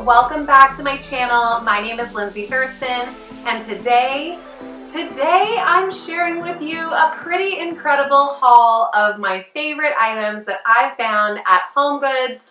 welcome back to my channel. My name is Lindsay Thurston, and today I'm sharing with you a pretty incredible haul of my favorite items that I've found at HomeGoods,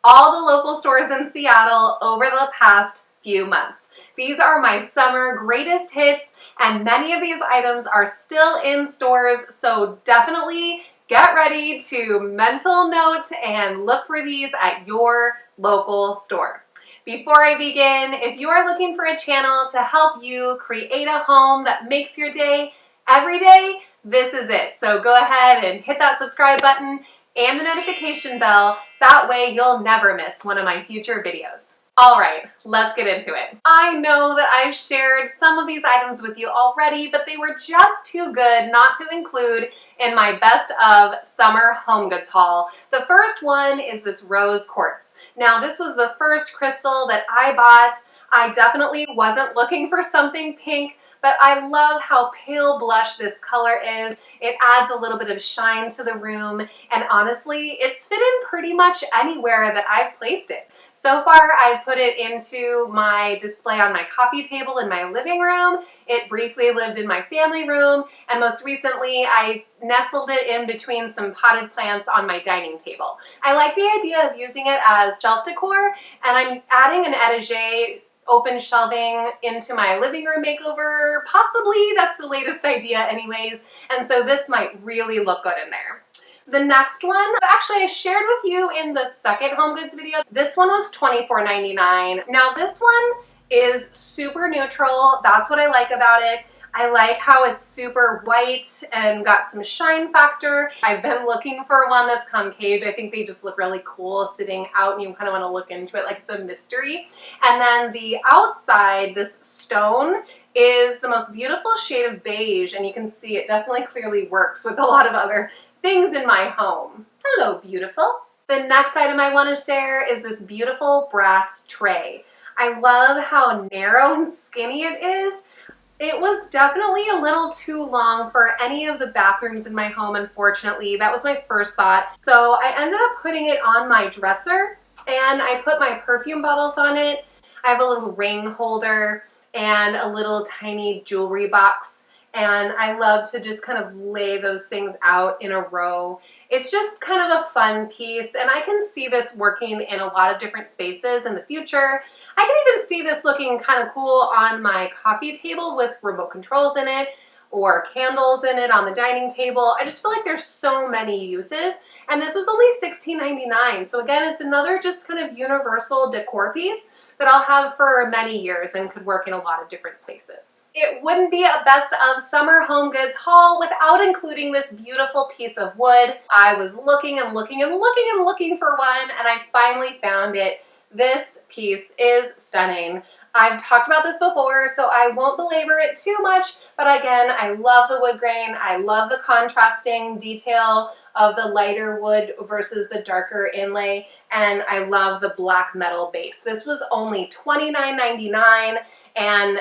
all the local stores in Seattle over the past few months. These are my summer greatest hits, and many of these items are still in stores, so definitely get ready to mental note and look for these at your local store. Before I begin, if you are looking for a channel to help you create a home that makes your day every day, this is it. So go ahead and hit that subscribe button and the notification bell. That way you'll never miss one of my future videos. All right, let's get into it. I know that I've shared some of these items with you already, but they were just too good not to include in my best of summer HomeGoods haul. The first one is this rose quartz. Now, this was the first crystal that I bought. I definitely wasn't looking for something pink, but I love how pale blush this color is. It adds a little bit of shine to the room, and honestly, it's fit in pretty much anywhere that I've placed it. So far, I've put it into my display on my coffee table in my living room. It briefly lived in my family room, and most recently, I nestled it in between some potted plants on my dining table. I like the idea of using it as shelf decor, and I'm adding an etagere open shelving into my living room makeover. Possibly, that's the latest idea anyways, and so this might really look good in there. The next one, actually I shared with you in the second HomeGoods video. This one was $24.99. Now this one is super neutral. That's what I like about it. I like how it's super white and got some shine factor. I've been looking for one that's concave. I think they just look really cool sitting out, and you kind of want to look into it like it's a mystery. And then the outside, this stone, is the most beautiful shade of beige, and you can see it definitely clearly works with a lot of other things in my home. Hello, beautiful. The next item I want to share is this beautiful brass tray. I love how narrow and skinny it is. It was definitely a little too long for any of the bathrooms in my home, unfortunately. That was my first thought. So I ended up putting it on my dresser, and I put my perfume bottles on it. I have a little ring holder and a little tiny jewelry box. And I love to just kind of lay those things out in a row. It's just kind of a fun piece, and I can see this working in a lot of different spaces in the future. I can even see this looking kind of cool on my coffee table with remote controls in it, or candles in it on the dining table. I just feel like there's so many uses, and this was only $16.99. So again, it's another just kind of universal decor piece that I'll have for many years and could work in a lot of different spaces. It wouldn't be a best of summer HomeGoods haul without including this beautiful piece of wood. I was looking and looking and looking and looking for one, and I finally found it. This piece is stunning. I've talked about this before, so I won't belabor it too much, but again, I love the wood grain. I love the contrasting detail of the lighter wood versus the darker inlay, and I love the black metal base. This was only $29.99, and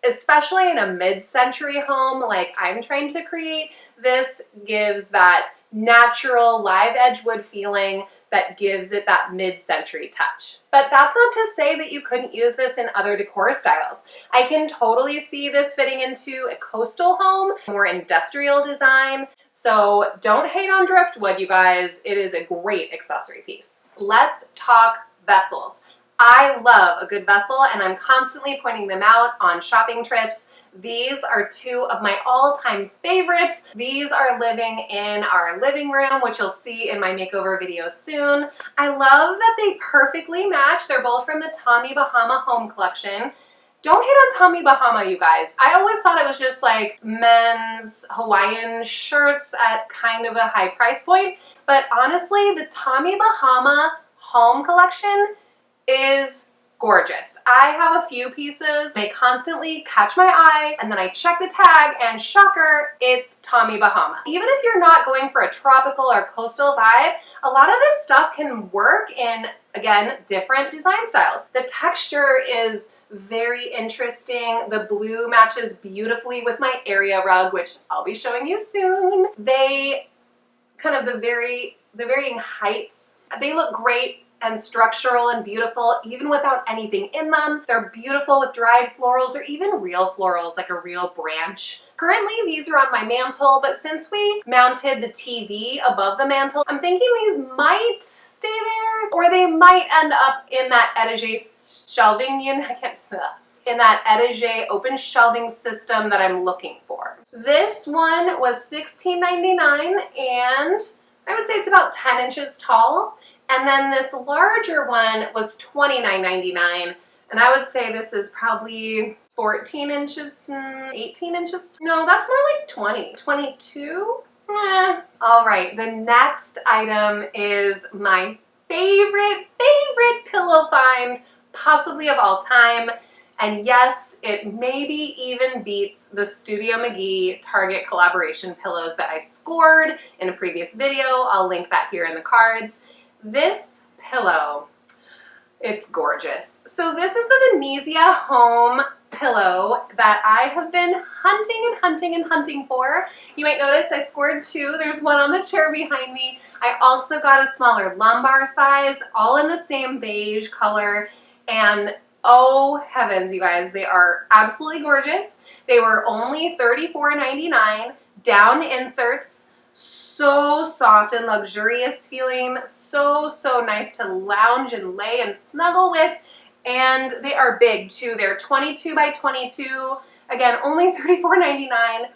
especially in a mid-century home like I'm trying to create, this gives that natural live edge wood feeling that gives it that mid-century touch. But that's not to say that you couldn't use this in other decor styles. I can totally see this fitting into a coastal home, more industrial design. So don't hate on driftwood, you guys. It is a great accessory piece. Let's talk vessels. I love a good vessel, and I'm constantly pointing them out on shopping trips. These are two of my all-time favorites. These are living in our living room, which you'll see in my makeover video soon. I love that they perfectly match. They're both from the Tommy Bahama Home Collection. Don't hate on Tommy Bahama, you guys. I always thought it was just like men's Hawaiian shirts at kind of a high price point, but honestly, the Tommy Bahama Home Collection is gorgeous. I have a few pieces. They constantly catch my eye, and then I check the tag, and shocker, it's Tommy Bahama. Even if you're not going for a tropical or coastal vibe, a lot of this stuff can work in, again, different design styles. The texture is very interesting. The blue matches beautifully with my area rug, which I'll be showing you soon. They kind of the varying heights, they look great and structural and beautiful even without anything in them. They're beautiful with dried florals or even real florals, like a real branch. Currently, these are on my mantle, but since we mounted the TV above the mantle, I'm thinking these might stay there, or they might end up in that etagere shelving unit. I can't say that. In that etagere open shelving system that I'm looking for. This one was $16.99, and I would say it's about 10 inches tall. And then this larger one was $29.99, and I would say this is probably 14 inches, 18 inches. No, that's more like 20, 22. All right, the next item is my favorite pillow find, possibly of all time. And yes, it maybe even beats the Studio McGee Target collaboration pillows that I scored in a previous video. I'll link that here in the cards. This pillow, it's gorgeous. So this is the Venezia home pillow that I have been hunting for. You might notice I scored two. There's one on the chair behind me. I also got a smaller lumbar size, all in the same beige color, and oh heavens, you guys, they are absolutely gorgeous. They were only $34.99, down inserts, so soft and luxurious feeling, so nice to lounge and lay and snuggle with, and they are big too. They're 22 by 22, again, only $34.99.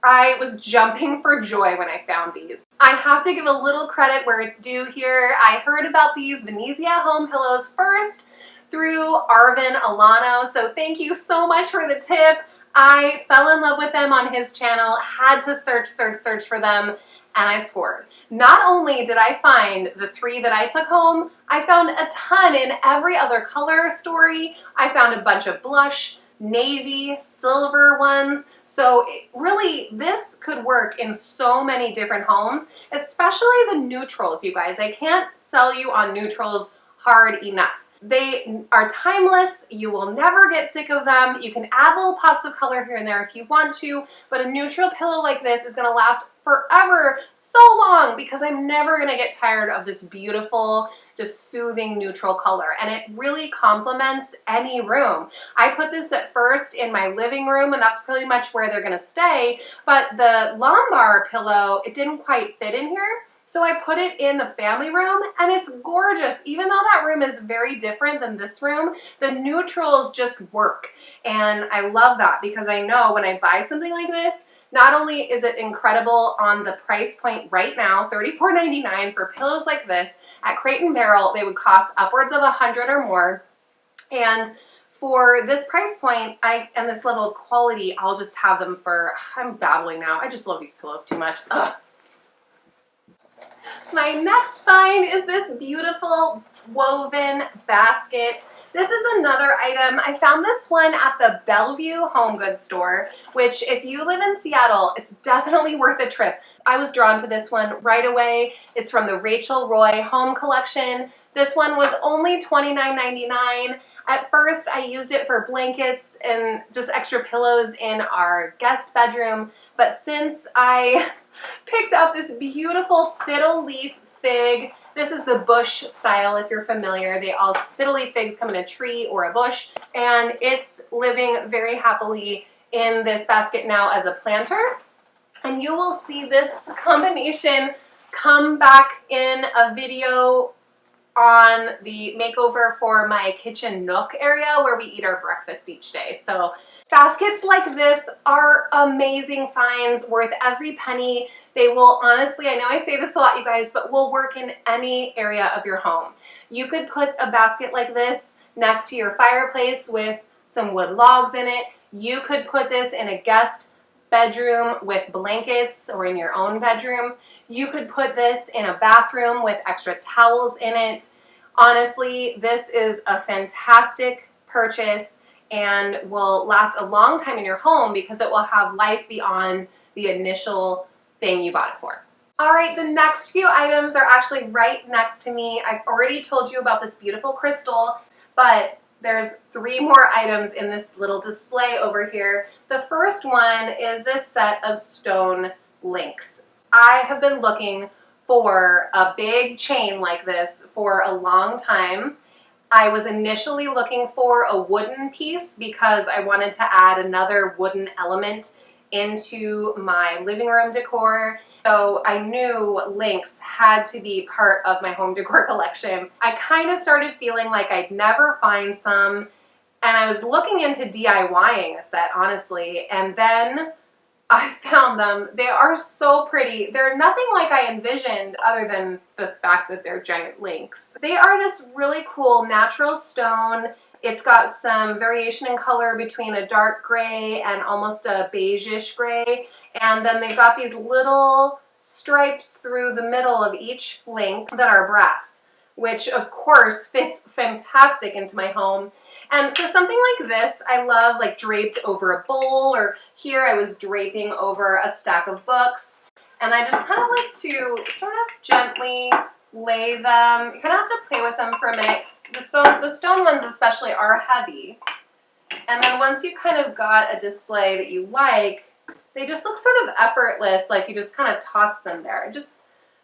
I was jumping for joy when I found these. I have to give a little credit where it's due here. I heard about these Venezia home pillows first through Arvin Alano, so thank you so much for the tip. I fell in love with them on his channel, had to search for them, and I scored. Not only did I find the 3 that I took home, I found a ton in every other color story. I found a bunch of blush, navy, silver ones. So really, this could work in so many different homes, especially the neutrals, you guys. I can't sell you on neutrals hard enough. They are timeless. You will never get sick of them. You can add little pops of color here and there if you want to, but a neutral pillow like this is gonna last forever, so long, because I'm never gonna get tired of this beautiful, just soothing neutral color, and it really complements any room. I put this at first in my living room, and that's pretty much where they're gonna stay, but the lumbar pillow, it didn't quite fit in here. So I put it in the family room, and it's gorgeous. Even though that room is very different than this room, the neutrals just work. And I love that, because I know when I buy something like this, not only is it incredible on the price point right now, $34.99 for pillows like this, at Crate & Barrel, they would cost upwards of $100 or more. And for this price point, and this level of quality, I'll just have them for, I'm babbling now. I just love these pillows too much. Ugh. My next find is this beautiful woven basket. This is another item. I found this one at the Bellevue HomeGoods store, which if you live in Seattle, it's definitely worth a trip. I was drawn to this one right away. It's from the Rachel Roy Home Collection. This one was only $29.99. At first, I used it for blankets and just extra pillows in our guest bedroom, but since I picked up this beautiful fiddle leaf fig, this is the bush style if you're familiar. Fiddle leaf figs come in a tree or a bush, and it's living very happily in this basket now as a planter. And you will see this combination come back in a video on the makeover for my kitchen nook area where we eat our breakfast each day. So baskets like this are amazing finds, worth every penny. They will honestly, I know I say this a lot, you guys, but will work in any area of your home. You could put a basket like this next to your fireplace with some wood logs in it. You could put this in a guest bedroom with blankets, or in your own bedroom. You could put this in a bathroom with extra towels in it. Honestly, this is a fantastic purchase and will last a long time in your home because it will have life beyond the initial thing you bought it for. All right, the next few items are actually right next to me. I've already told you about this beautiful crystal, but there's 3 more items in this little display over here. The first one is this set of stone links. I have been looking for a big chain like this for a long time. I was initially looking for a wooden piece because I wanted to add another wooden element into my living room decor. So I knew links had to be part of my home decor collection. I kind of started feeling like I'd never find some, and I was looking into DIYing a set, honestly, and then I found them. They are so pretty. They're nothing like I envisioned other than the fact that they're giant links. They are this really cool natural stone. It's got some variation in color between a dark gray and almost a beige-ish gray. And then they've got these little stripes through the middle of each link that are brass, which of course fits fantastic into my home. And for something like this, I love like draped over a bowl, or here I was draping over a stack of books. And I just kind of like to sort of gently lay them. You kind of have to play with them for a minute. The stone ones especially are heavy. And then once you kind of got a display that you like, they just look sort of effortless, like you just kind of toss them there.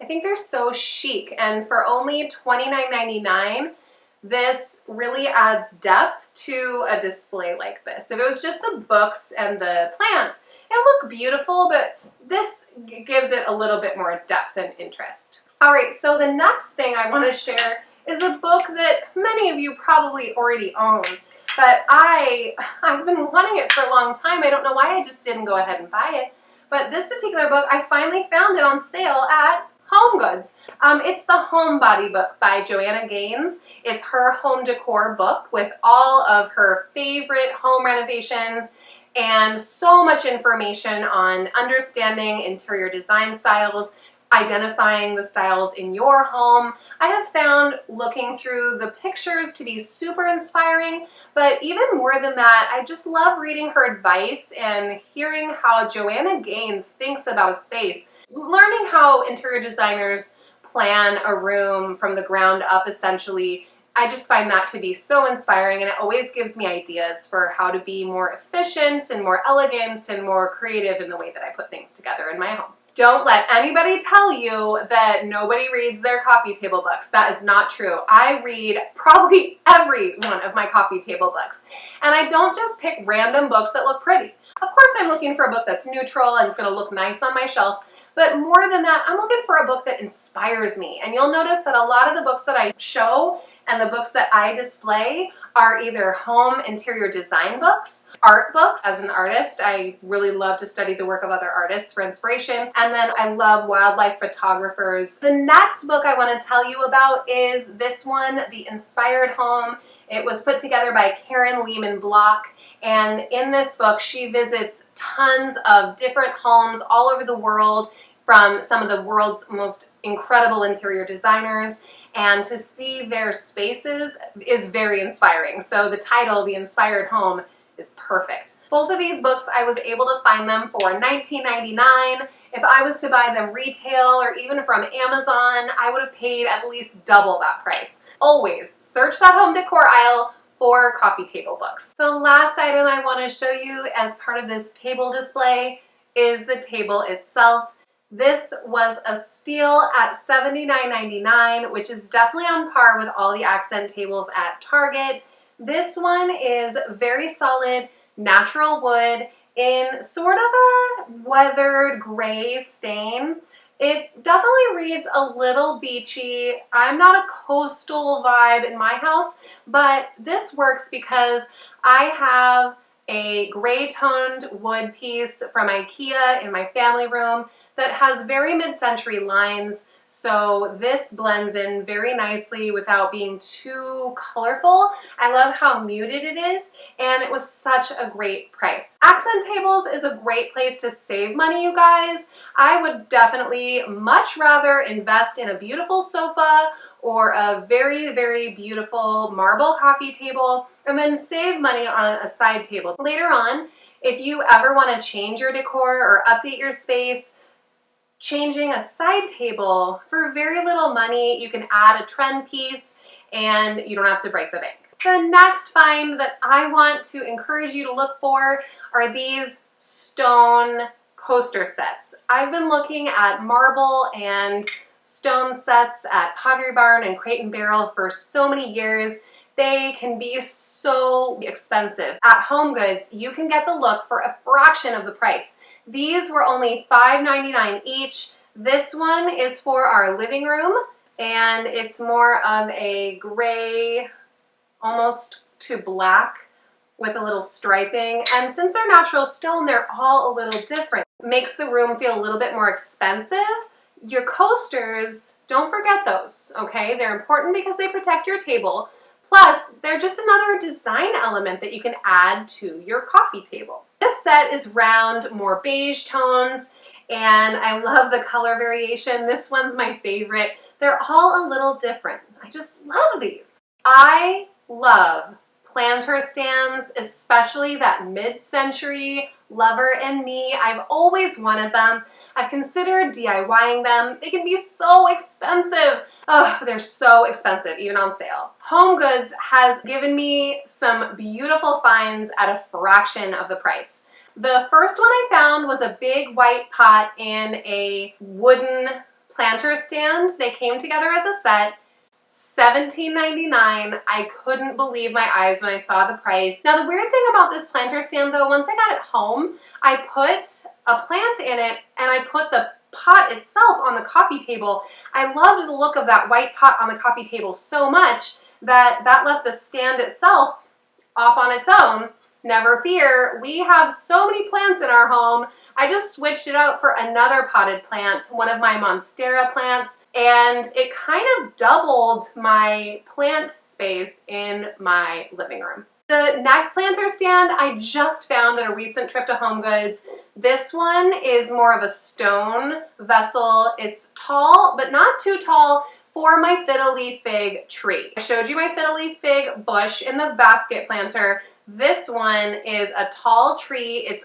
I think they're so chic. And for only $29.99, this really adds depth to a display like this. If it was just the books and the plant, it looked beautiful, but this gives it a little bit more depth and interest. All right, so the next thing I want to share is a book that many of you probably already own, but I've been wanting it for a long time. I don't know why I just didn't go ahead and buy it, but this particular book, I finally found it on sale at HomeGoods. It's the Homebody book by Joanna Gaines. It's her home decor book with all of her favorite home renovations and so much information on understanding interior design styles, identifying the styles in your home. I have found looking through the pictures to be super inspiring, but even more than that, I just love reading her advice and hearing how Joanna Gaines thinks about a space. Learning how interior designers plan a room from the ground up, essentially, I just find that to be so inspiring, and it always gives me ideas for how to be more efficient and more elegant and more creative in the way that I put things together in my home. Don't let anybody tell you that nobody reads their coffee table books. That is not true. I read probably every one of my coffee table books, and I don't just pick random books that look pretty. Of course, I'm looking for a book that's neutral and going to look nice on my shelf, but more than that, I'm looking for a book that inspires me. And you'll notice that a lot of the books that I show and the books that I display are either home interior design books, art books. As an artist, I really love to study the work of other artists for inspiration. And then I love wildlife photographers. The next book I want to tell you about is this one, The Inspired Home. It was put together by Karen Lehman Block. And in this book, she visits tons of different homes all over the world from some of the world's most incredible interior designers. And to see their spaces is very inspiring. So the title, The Inspired Home, is perfect. Both of these books, I was able to find them for $19.99. If I was to buy them retail or even from Amazon, I would have paid at least double that price. Always search that home decor aisle for coffee table books. The last item I want to show you as part of this table display is the table itself. This was a steal at $79.99, which is definitely on par with all the accent tables at Target. This one is very solid, natural wood in sort of a weathered gray stain. It definitely reads a little beachy. I'm not a coastal vibe in my house, but this works because I have a gray toned wood piece from IKEA in my family room that has very mid-century lines, so this blends in very nicely without being too colorful. I love how muted it is, and it was such a great price. Accent tables is a great place to save money, you guys. I would definitely much rather invest in a beautiful sofa or a very, very beautiful marble coffee table and then save money on a side table. Later on, if you ever want to change your decor or update your space, changing a side table for very little money, you can add a trend piece and you don't have to break the bank. The next find that I want to encourage you to look for are these stone coaster sets. I've been looking at marble and stone sets at Pottery Barn and Crate & Barrel for so many years. They can be so expensive. At HomeGoods, you can get the look for a fraction of the price. These were only $5.99 each. This one is for our living room, and it's more of a gray, almost to black, with a little striping. And since they're natural stone, they're all a little different. Makes the room feel a little bit more expensive. Your coasters, don't forget those, okay? They're important because they protect your table. Plus, they're just another design element that you can add to your coffee table. This set is round, more beige tones, and I love the color variation. This one's my favorite. They're all a little different. I just love these. I love planter stands, especially that mid-century Lover and Me. I've always wanted them. I've considered DIYing them. They can be so expensive. Oh, they're so expensive, even on sale. HomeGoods has given me some beautiful finds at a fraction of the price. The first one I found was a big white pot in a wooden planter stand. They came together as a set. $17.99. I couldn't believe my eyes when I saw the price. Now the weird thing about this planter stand though, once I got it home, I put a plant in it and I put the pot itself on the coffee table. I loved the look of that white pot on the coffee table so much that left the stand itself off on its own. Never fear, we have so many plants in our home. I just switched it out for another potted plant, one of my Monstera plants, and it kind of doubled my plant space in my living room. The next planter stand I just found at a recent trip to HomeGoods. This one is more of a stone vessel. It's tall, but not too tall for my fiddle leaf fig tree. I showed you my fiddle leaf fig bush in the basket planter. This one is a tall tree. It's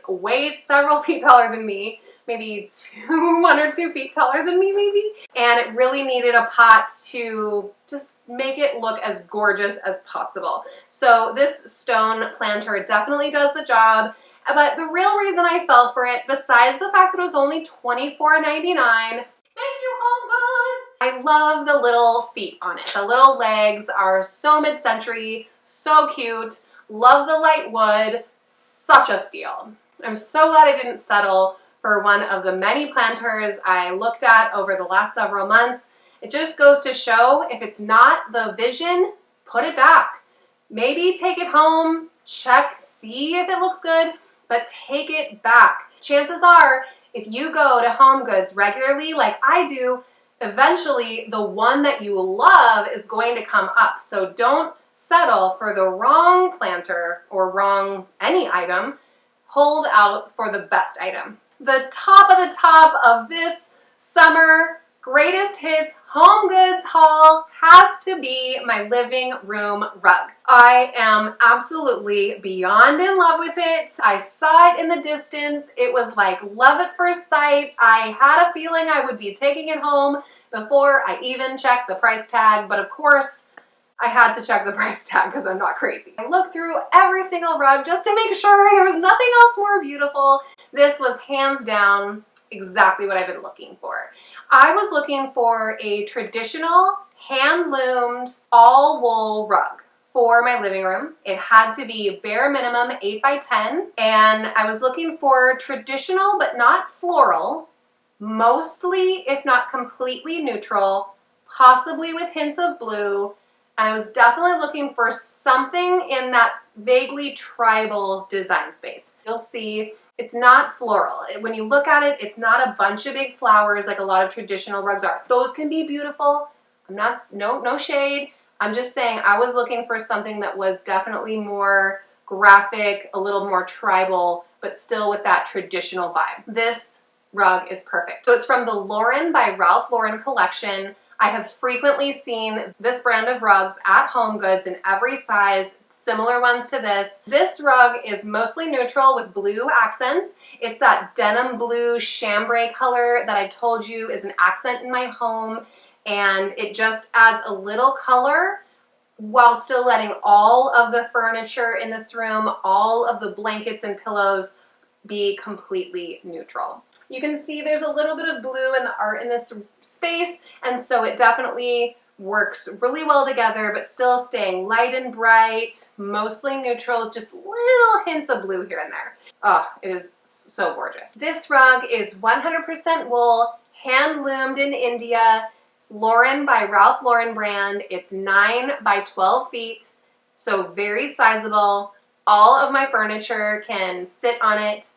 several feet taller than me, maybe 1 or 2 feet taller than me maybe. And it really needed a pot to just make it look as gorgeous as possible. So this stone planter definitely does the job. But the real reason I fell for it, besides the fact that it was only $24.99, thank you, HomeGoods! I love the little feet on it. The little legs are so mid-century, so cute. Love the light wood, such a steal. I'm so glad I didn't settle for one of the many planters I looked at over the last several months. It just goes to show, if it's not the vision, put it back. Maybe take it home, check, see if it looks good, but take it back. Chances are, if you go to HomeGoods regularly like I do, eventually the one that you love is going to come up. So don't settle for the wrong planter or wrong any item. Hold out for the best item. The top of this summer greatest hits HomeGoods haul has to be my living room rug. I am absolutely beyond in love with it. I saw it in the distance. It was like love at first sight. I had a feeling I would be taking it home before I even checked the price tag, but of course, I had to check the price tag because I'm not crazy. I looked through every single rug just to make sure there was nothing else more beautiful. This was hands down exactly what I've been looking for. I was looking for a traditional hand-loomed all wool rug for my living room. It had to be bare minimum 8 by 10, and I was looking for traditional but not floral, mostly if not completely neutral, possibly with hints of blue. And I was definitely looking for something in that vaguely tribal design space. You'll see it's not floral. When you look at it, it's not a bunch of big flowers like a lot of traditional rugs are. Those can be beautiful. I'm not, no shade. I'm just saying I was looking for something that was definitely more graphic, a little more tribal, but still with that traditional vibe. This rug is perfect. So it's from the Lauren by Ralph Lauren collection. I have frequently seen this brand of rugs at HomeGoods in every size, similar ones to this. This rug is mostly neutral with blue accents. It's that denim blue chambray color that I told you is an accent in my home, and it just adds a little color while still letting all of the furniture in this room, all of the blankets and pillows be completely neutral. You can see there's a little bit of blue in the art in this space, and so it definitely works really well together, but still staying light and bright, mostly neutral, just little hints of blue here and there. Oh, it is so gorgeous. This rug is 100% wool, hand loomed in India, Lauren by Ralph Lauren brand. It's 9 by 12 feet, so very sizable. All of my furniture can sit on it,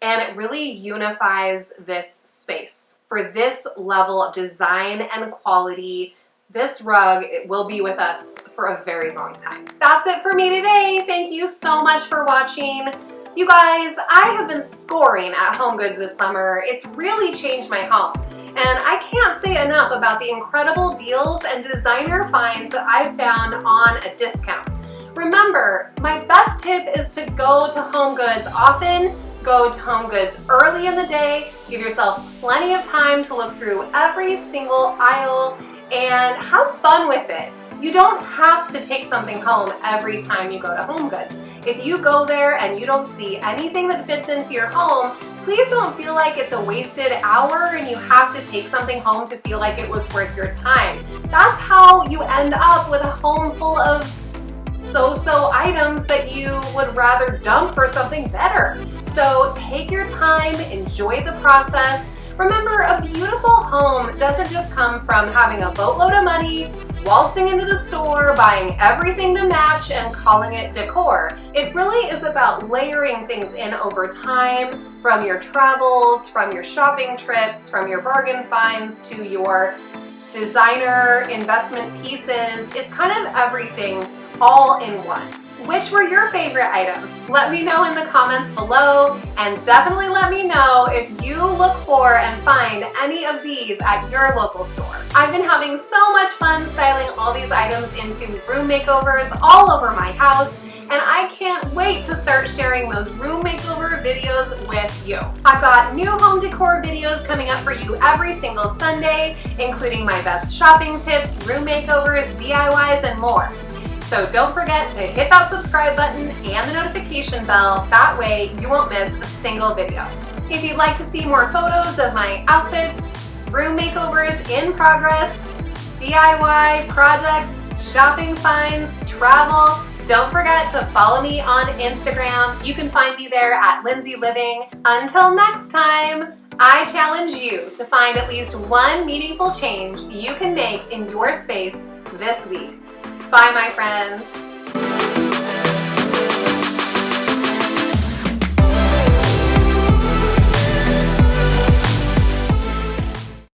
and it really unifies this space. For this level of design and quality, this rug, it will be with us for a very long time. That's it for me today. Thank you so much for watching. You guys, I have been scoring at HomeGoods this summer. It's really changed my home. And I can't say enough about the incredible deals and designer finds that I've found on a discount. Remember, my best tip is to go to HomeGoods often. Go to HomeGoods early in the day. Give yourself plenty of time to look through every single aisle and have fun with it. You don't have to take something home every time you go to HomeGoods. If you go there and you don't see anything that fits into your home, please don't feel like it's a wasted hour and you have to take something home to feel like it was worth your time. That's how you end up with a home full of so-so items that you would rather dump for something better. So take your time, enjoy the process. Remember, a beautiful home doesn't just come from having a boatload of money, waltzing into the store, buying everything to match, and calling it decor. It really is about layering things in over time, from your travels, from your shopping trips, from your bargain finds to your designer investment pieces. It's kind of everything all in one. Which were your favorite items? Let me know in the comments below, and definitely let me know if you look for and find any of these at your local store. I've been having so much fun styling all these items into room makeovers all over my house, and I can't wait to start sharing those room makeover videos with you. I've got new home decor videos coming up for you every single Sunday, including my best shopping tips, room makeovers, DIYs, and more. So don't forget to hit that subscribe button and the notification bell. That way you won't miss a single video. If you'd like to see more photos of my outfits, room makeovers in progress, DIY projects, shopping finds, travel, don't forget to follow me on Instagram. You can find me there at Lindsay Living. Until next time, I challenge you to find at least one meaningful change you can make in your space this week. Bye, my friends.